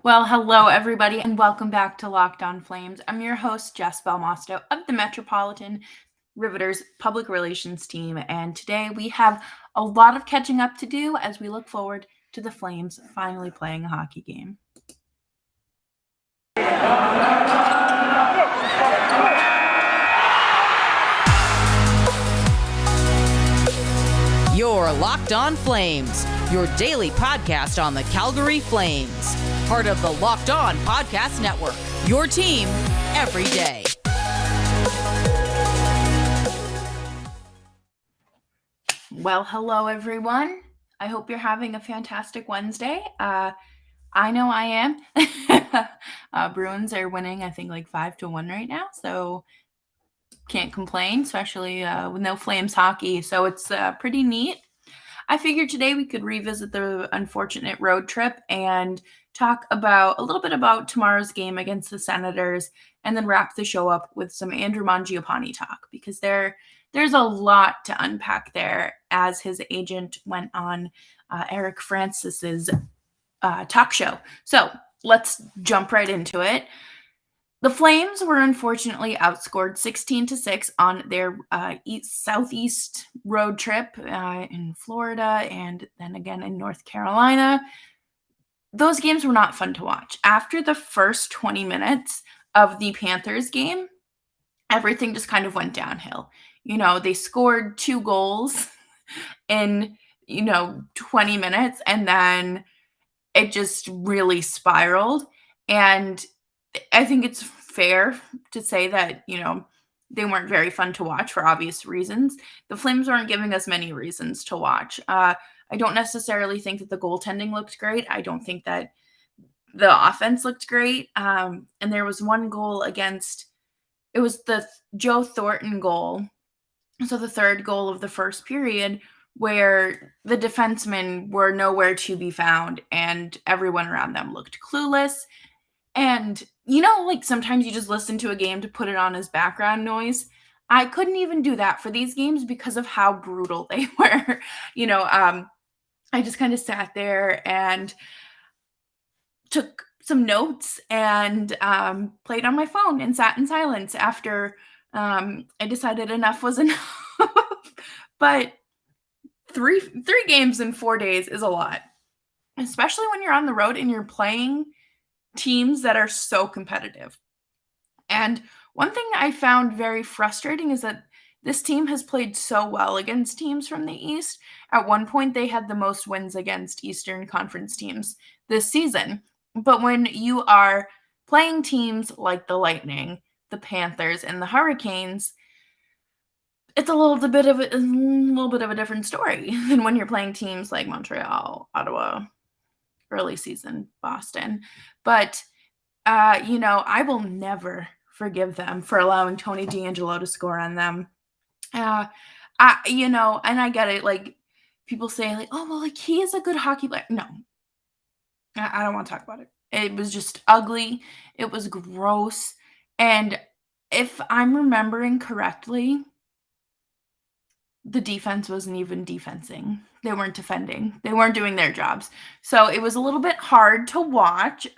Well, hello, everybody, and welcome back to Locked On Flames. I'm your host, Jess Belmosto of the Metropolitan Riveters Public Relations team, and today we have a lot of catching up to do as we look forward to the Flames finally playing a hockey game. You're Locked On Flames, your daily podcast on the Calgary Flames. Part of the Locked On Podcast Network, your team every day. Well, hello, everyone. I hope you're having a fantastic Wednesday. I know I am. Bruins are winning, I think, like 5-1 right now, so can't complain, especially with no Flames hockey. So it's pretty neat. I figured today we could revisit the unfortunate road trip and talk about a little bit about tomorrow's game against the Senators, and then wrap the show up with some Andrew Mangiapane talk, because there's a lot to unpack there as his agent went on Eric Francis's talk show. So let's jump right into it. The Flames were unfortunately outscored 16-6 on their southeast road trip in Florida and then again in North Carolina. Those games were not fun to watch. After the first 20 minutes of the Panthers game, everything just kind of went downhill. They scored 2 goals in, 20 minutes, and then it just really spiraled. And I think it's fair to say that, they weren't very fun to watch for obvious reasons. The Flames weren't giving us many reasons to watch. I don't necessarily think that the goaltending looked great. I don't think that the offense looked great. And there was one goal it was the Joe Thornton goal. So the third goal of the first period, where the defensemen were nowhere to be found and everyone around them looked clueless. And, sometimes you just listen to a game to put it on as background noise. I couldn't even do that for these games because of how brutal they were. I just kind of sat there and took some notes and played on my phone and sat in silence after I decided enough was enough. But three games in 4 days is a lot, especially when you're on the road and you're playing teams that are so competitive. And one thing I found very frustrating is that this team has played so well against teams from the East. At one point, they had the most wins against Eastern Conference teams this season. But when you are playing teams like the Lightning, the Panthers, and the Hurricanes, it's a little bit of a different story than when you're playing teams like Montreal, Ottawa, early season Boston. But I will never forgive them for allowing Tony DeAngelo to score on them. And I get it. Like, people say, like, oh, well, like, he is a good hockey player. No, I don't want to talk about it. It was just ugly. It was gross. And if I'm remembering correctly, the defense wasn't even defensing. They weren't defending. They weren't doing their jobs. So it was a little bit hard to watch.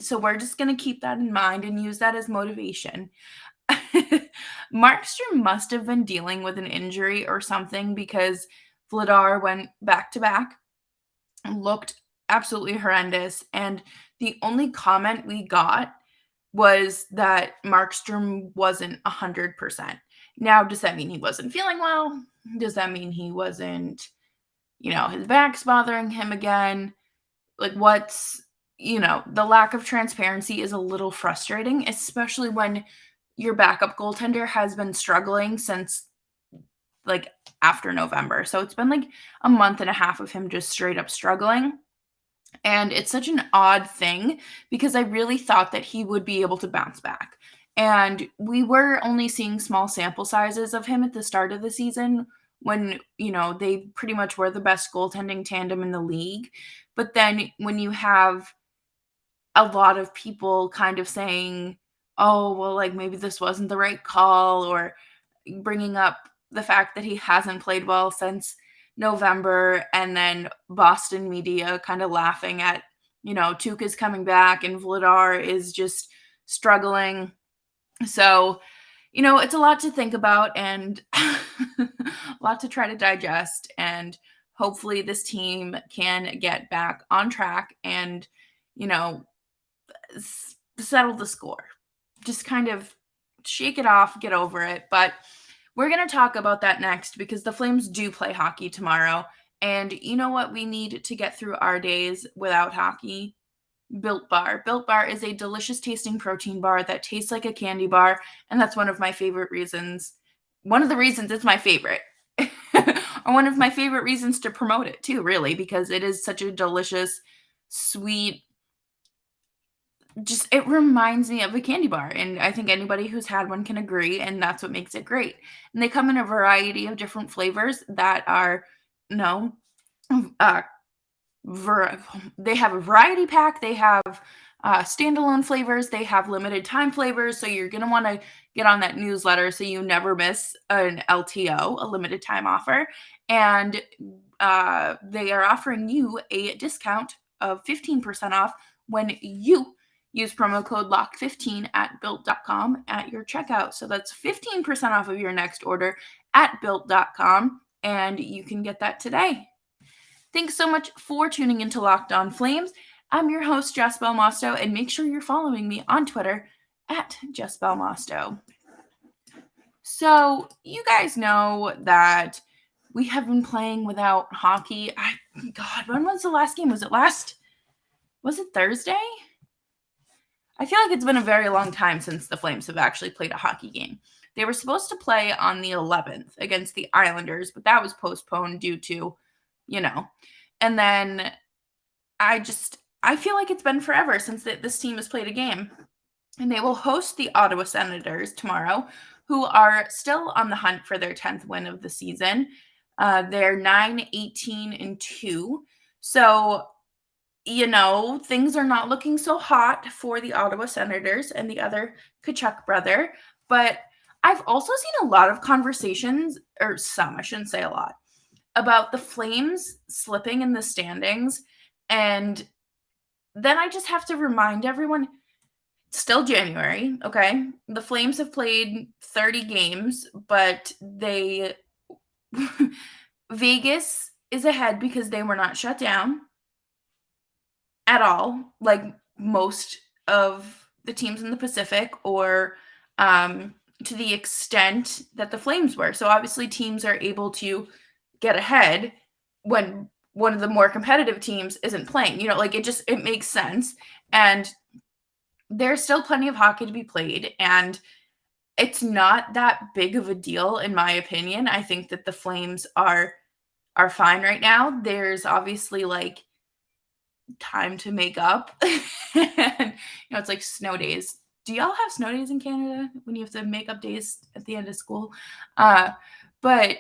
So we're just going to keep that in mind and use that as motivation. Markstrom must have been dealing with an injury or something, because Vladar went back-to-back and looked absolutely horrendous. And the only comment we got was that Markstrom wasn't 100%. Now, does that mean he wasn't feeling well? Does that mean he wasn't, his back's bothering him again? Like, the lack of transparency is a little frustrating, especially when your backup goaltender has been struggling since, like, after November. So it's been like a month and a half of him just straight up struggling. And it's such an odd thing, because I really thought that he would be able to bounce back. And we were only seeing small sample sizes of him at the start of the season, when, they pretty much were the best goaltending tandem in the league. But then when you have a lot of people kind of saying, oh, well, like, maybe this wasn't the right call, or bringing up the fact that he hasn't played well since November, and then Boston media kind of laughing at Tuukka's coming back and Vladar is just struggling. So, it's a lot to think about and a lot to try to digest. And hopefully this team can get back on track and, settle the score. Just kind of shake it off, get over it. But we're going to talk about that next because the Flames do play hockey tomorrow. And you know what we need to get through our days without hockey? Built Bar. Built Bar is a delicious tasting protein bar that tastes like a candy bar, and that's one of my favorite reasons. One of the reasons it's my favorite. Or one of my favorite reasons to promote it too, really, because it is such a delicious, sweet, just it reminds me of a candy bar, and I think anybody who's had one can agree, and that's what makes it great. And they come in a variety of different flavors that are, you know, uh, they have a variety pack. They have standalone flavors. They have limited time flavors. So you're going to want to get on that newsletter so you never miss an LTO, a limited time offer. And they are offering you a discount of 15% off when you use promo code LOCK15 at built.com at your checkout. So that's 15% off of your next order at built.com. And you can get that today. Thanks so much for tuning into Locked On Flames. I'm your host, Jess Belmosto, and make sure you're following me on Twitter at Jess Belmosto. So, you guys know that we have been playing without hockey. God, when was the last game? Was it Thursday? I feel like it's been a very long time since the Flames have actually played a hockey game. They were supposed to play on the 11th against the Islanders, but that was postponed due to, and then I feel like it's been forever since this team has played a game. And they will host the Ottawa Senators tomorrow, who are still on the hunt for their 10th win of the season. They're 9-18-2. So, things are not looking so hot for the Ottawa Senators and the other Tkachuk brother. But I've also seen a lot of conversations, or some, I shouldn't say a lot, about the Flames slipping in the standings. And then I just have to remind everyone, it's still January, okay? The Flames have played 30 games, but Vegas is ahead because they were not shut down at all, like most of the teams in the Pacific, or to the extent that the Flames were. So obviously teams are able to get ahead when one of the more competitive teams isn't playing. It makes sense. And there's still plenty of hockey to be played, and it's not that big of a deal in my opinion. I think that the Flames are fine right now. There's obviously time to make up. And, it's like snow days. Do y'all have snow days in Canada when you have to make up days at the end of school? But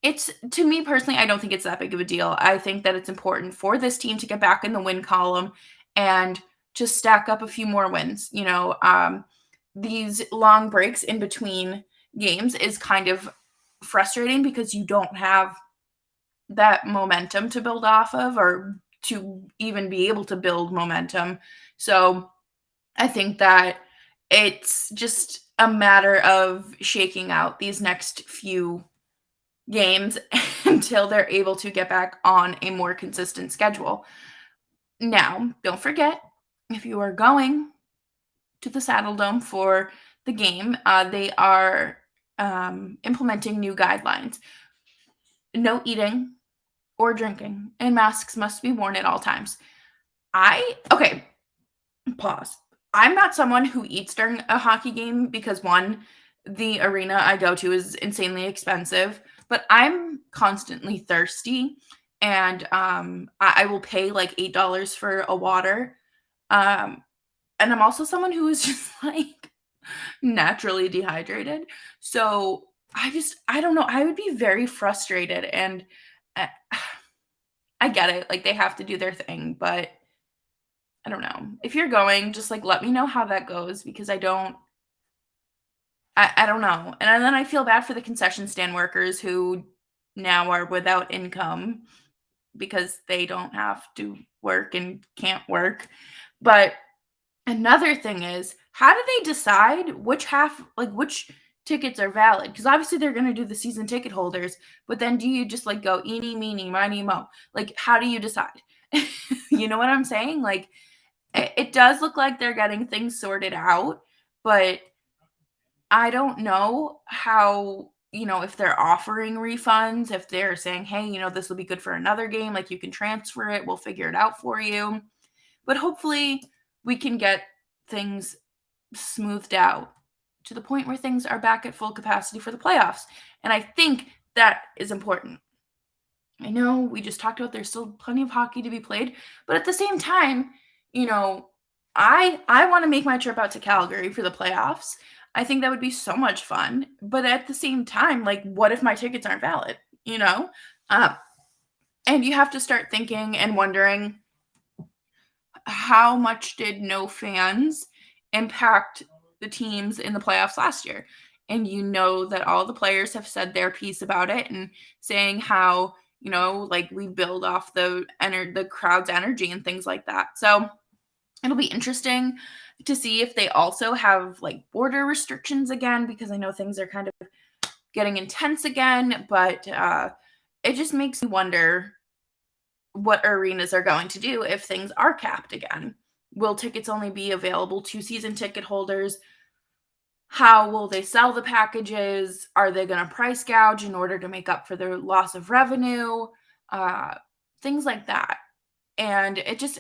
it's, to me personally, I don't think it's that big of a deal. I think that it's important for this team to get back in the win column and to stack up a few more wins. These long breaks in between games is kind of frustrating because you don't have that momentum to build off of, or to even be able to build momentum. So I think that it's just a matter of shaking out these next few games until they're able to get back on a more consistent schedule. Now, don't forget, if you are going to the Saddle Dome for the game, they are implementing new guidelines. No eating or drinking, and masks must be worn at all times. Okay, pause. I'm not someone who eats during a hockey game because, one, the arena I go to is insanely expensive, but I'm constantly thirsty, and I will pay like $8 for a water. And I'm also someone who is just naturally dehydrated. So I don't know. I would be very frustrated, and I get it. They have to do their thing, but I don't know. If you're going, just let me know how that goes, because I don't know. And then I feel bad for the concession stand workers who now are without income. because they don't have to work and can't work. But another thing is, how do they decide which tickets are valid? Because obviously they're going to do the season ticket holders, but then do you just like go eeny, meeny, miny, mo? Like, how do you decide? You know what I'm saying? Like, it does look like they're getting things sorted out, but I don't know how, if they're offering refunds, if they're saying, hey, this will be good for another game, like you can transfer it, we'll figure it out for you. But hopefully we can get things smoothed out to the point where things are back at full capacity for the playoffs. And I think that is important. I know we just talked about there's still plenty of hockey to be played, but at the same time, I want to make my trip out to Calgary for the playoffs. I think that would be so much fun. But at the same time, like, what if my tickets aren't valid? You know, um, and you have to start thinking and wondering, how much did no fans impact the teams in the playoffs last year? And that all the players have said their piece about it and saying how, like we build off the crowd's energy and things like that. So it'll be interesting to see if they also have like border restrictions again, because I know things are kind of getting intense again, but it just makes me wonder what arenas are going to do if things are capped again. Will tickets only be available to season ticket holders? How will they sell the packages? Are they going to price gouge in order to make up for their loss of revenue? Uh, Things like that. And it's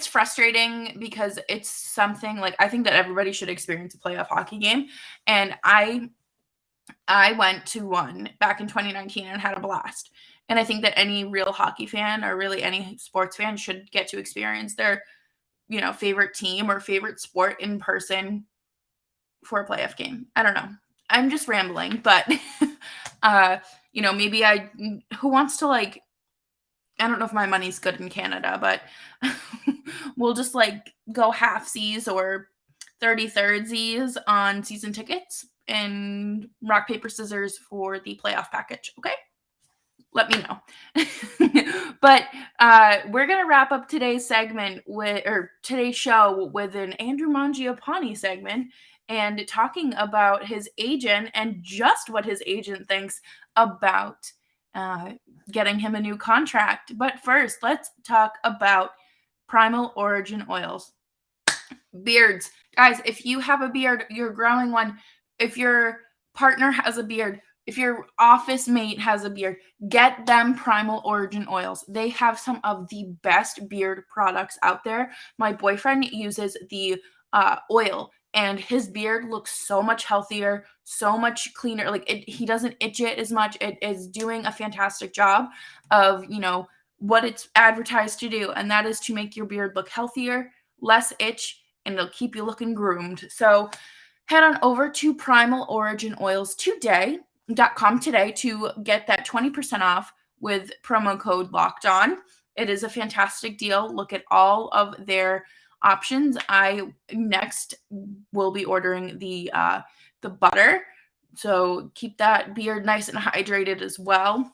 frustrating because it's something like I think that everybody should experience a playoff hockey game. And I went to one back in 2019 and had a blast. And I think that any real hockey fan or really any sports fan should get to experience their, favorite team or favorite sport in person for a playoff game. I don't know. I'm just rambling, but maybe who wants to like I don't know if my money's good in Canada, but we'll just like go half C's or 33rd Z's on season tickets and rock, paper, scissors for the playoff package. Okay. Let me know. But we're going to wrap up today's today's show with an Andrew Mangiapane segment and talking about his agent and just what his agent thinks about uh, getting him a new contract. But first, let's talk about Primal Origin Oils. Beards. Guys, if you have a beard, you're growing one. If your partner has a beard, if your office mate has a beard, get them Primal Origin Oils. They have some of the best beard products out there. My boyfriend uses the oil, and his beard looks so much healthier, so much cleaner. Like he doesn't itch it as much. It is doing a fantastic job of, what it's advertised to do, and that is to make your beard look healthier, less itch, and it'll keep you looking groomed. So head on over to primaloriginoils.com today to get that 20% off with promo code Locked On. It is a fantastic deal. Look at all of their options. I next will be ordering the butter, so keep that beard nice and hydrated as well.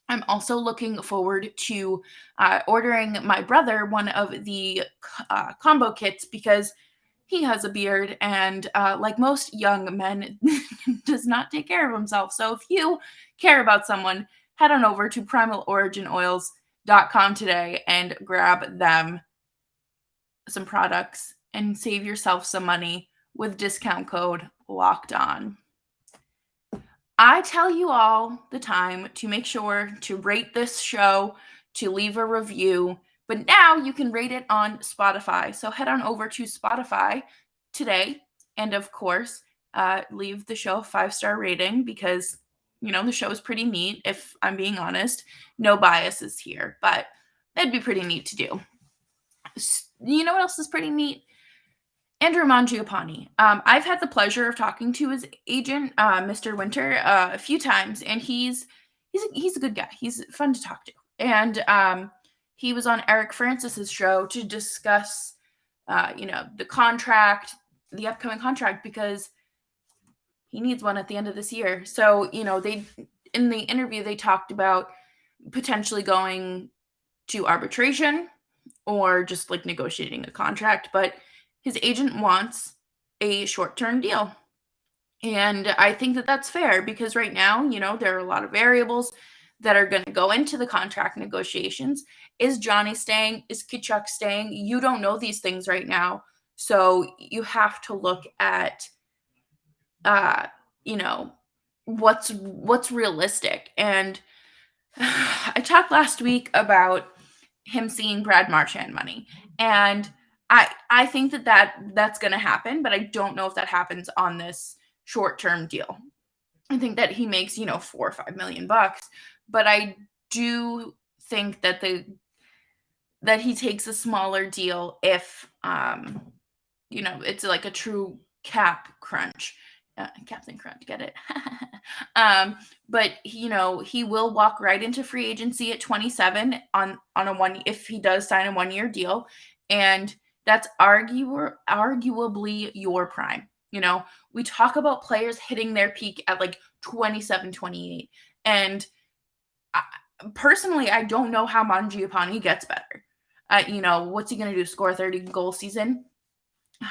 I'm also looking forward to ordering my brother one of the combo kits because he has a beard and, like most young men, does not take care of himself. So if you care about someone, head on over to primaloriginoils.com today and grab them some products and save yourself some money with discount code Locked On. I tell you all the time to make sure to rate this show, to leave a review, but now you can rate it on Spotify. So head on over to Spotify today and, of course, leave the show a 5-star rating because, the show is pretty neat, if I'm being honest. No biases here, but that'd be pretty neat to do. You know what else is pretty neat? Andrew Mangiapane. I've had the pleasure of talking to his agent, Mr. Winter, a few times, and he's a good guy. He's fun to talk to, and he was on Eric Francis's show to discuss, the contract, the upcoming contract, because he needs one at the end of this year. So, they in the interview they talked about potentially going to arbitration or just like negotiating a contract, but his agent wants a short-term deal. And I think that that's fair because right now, there are a lot of variables that are going to go into the contract negotiations. Is Johnny staying? Is Kachuk staying? You don't know these things right now. So you have to look at, uh, you know, what's realistic. And I talked last week about him seeing Brad Marchand money, and I think that's going to happen, but I don't know if that happens on this short term deal. I think that he makes, $4 or $5 million, but I do think that that he takes a smaller deal if it's like a true cap crunch. Captain Crunch, get it? But he will walk right into free agency at 27 on a one if he does sign a 1-year deal, and that's arguably your prime. We talk about players hitting their peak at like 27, 28, and I, personally, I don't know how Mangiapane gets better. What's he going to do? Score 30 goal season?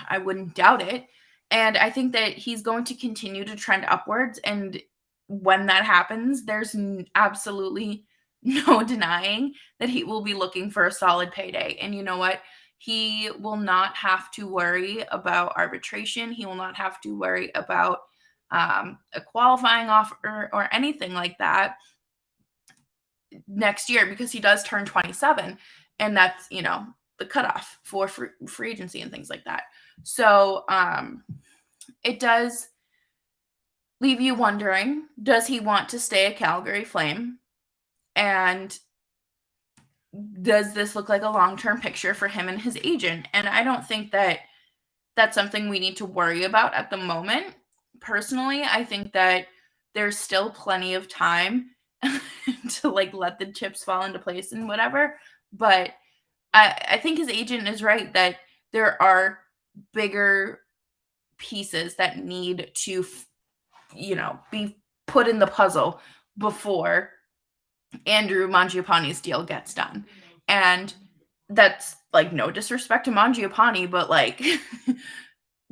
I wouldn't doubt it. And I think that he's going to continue to trend upwards. And when that happens, there's absolutely no denying that he will be looking for a solid payday. And you know what? He will not have to worry about arbitration. He will not have to worry about a qualifying offer or anything like that next year because he does turn 27. And that's, the cutoff for free agency and things like that. So it does leave you wondering, does he want to stay a Calgary Flame? And does this look like a long-term picture for him and his agent? And I don't think that that's something we need to worry about at the moment. Personally, I think that there's still plenty of time to like let the chips fall into place and whatever. But I think his agent is right that there are bigger pieces that need to, be put in the puzzle before Andrew Mangiapane's deal gets done. And that's like no disrespect to Mangiapane, but like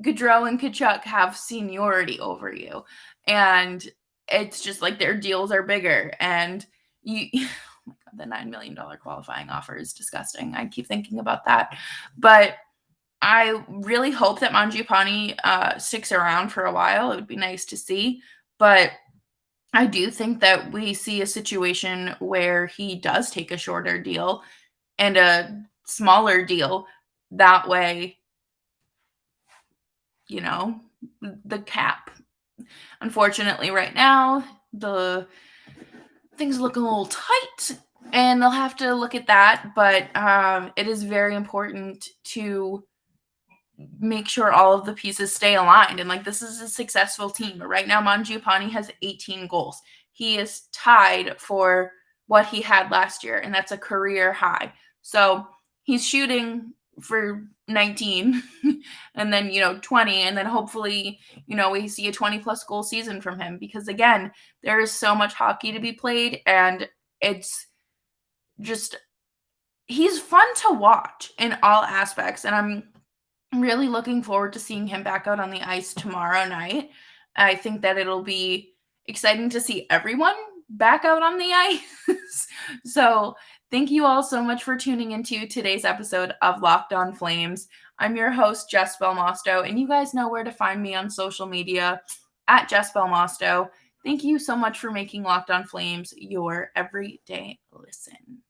Gaudreau and Kachuk have seniority over you. And it's just like their deals are bigger. And you, oh my God, the $9 million qualifying offer is disgusting. I keep thinking about that. But I really hope that Mangiapane sticks around for a while. It would be nice to see. But I do think that we see a situation where he does take a shorter deal and a smaller deal. That way, the cap. Unfortunately, right now, the things look a little tight, and they'll have to look at that. But it is very important to make sure all of the pieces stay aligned. And like, this is a successful team. Right now, Mangiapane has 18 goals. He is tied for what he had last year, and that's a career high. So he's shooting for 19 and then 20, and then hopefully we see a 20 plus goal season from him, because again, there is so much hockey to be played, and it's just, he's fun to watch in all aspects. And I'm really looking forward to seeing him back out on the ice tomorrow night. I think that it'll be exciting to see everyone back out on the ice. So thank you all so much for tuning into today's episode of Locked On Flames. I'm your host, Jess Belmosto, and you guys know where to find me on social media at Jess Belmosto. Thank you so much for making Locked On Flames your everyday listen.